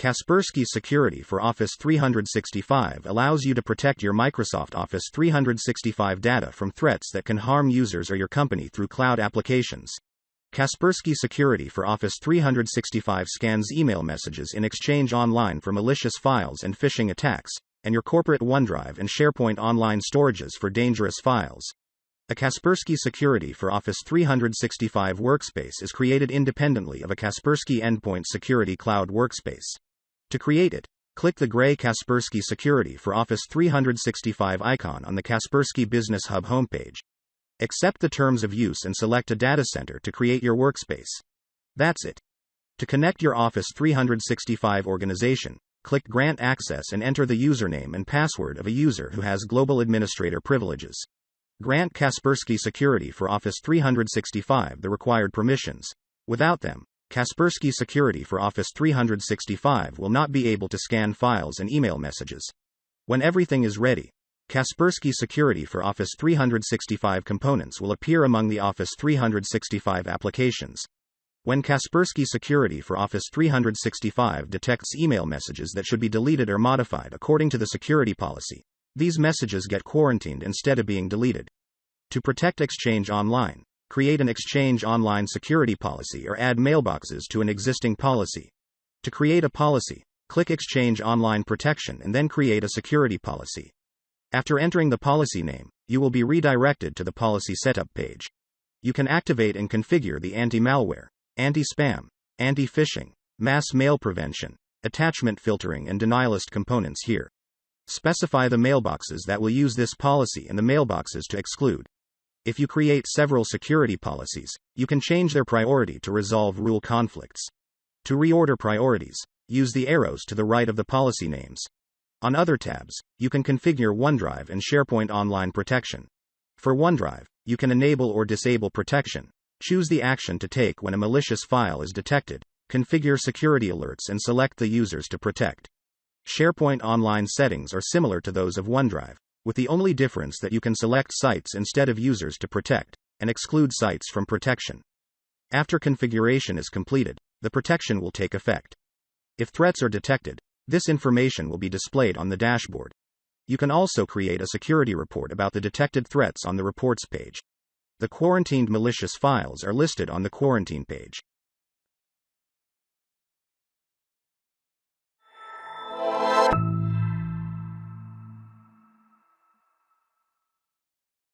Kaspersky Security for Office 365 allows you to protect your Microsoft Office 365 data from threats that can harm users or your company through cloud applications. Kaspersky Security for Office 365 scans email messages in Exchange Online for malicious files and phishing attacks, and your corporate OneDrive and Sharepoint online storages for dangerous files. A Kaspersky Security for Office 365 Workspace is created independently of a Kaspersky Endpoint Security Cloud Workspace. To create it, click the gray Kaspersky Security for Office 365 icon on the Kaspersky Business Hub homepage. Accept the terms of use and select a data center to create your workspace. That's it. To connect your Office 365 organization, click Grant Access and enter the username and password of a user who has global administrator privileges. Grant Kaspersky Security for Office 365 the required permissions. Without them, Kaspersky Security for Office 365 will not be able to scan files and email messages. When everything is ready, Kaspersky Security for Office 365 components will appear among the Office 365 applications. When Kaspersky Security for Office 365 detects email messages that should be deleted or modified according to the security policy, these messages get quarantined instead of being deleted. To protect Exchange Online, create an Exchange Online security policy or add mailboxes to an existing policy. To create a policy, click Exchange Online Protection and then create a security policy. After entering the policy name, you will be redirected to the policy setup page. You can activate and configure the anti-malware, anti-spam, anti-phishing, mass mail prevention, attachment filtering and denialist components here. Specify the mailboxes that will use this policy and the mailboxes to exclude. If you create several security policies, you can change their priority to resolve rule conflicts. To reorder priorities, use the arrows to the right of the policy names. On other tabs, you can configure OneDrive and Sharepoint Online Protection. For OneDrive, you can enable or disable protection. Choose the action to take when a malicious file is detected, configure security alerts and select the users to protect. Sharepoint Online settings are similar to those of OneDrive, with the only difference that you can select sites instead of users to protect, and exclude sites from protection. After configuration is completed, the protection will take effect. If threats are detected, this information will be displayed on the dashboard. You can also create a security report about the detected threats on the reports page. The quarantined malicious files are listed on the quarantine page.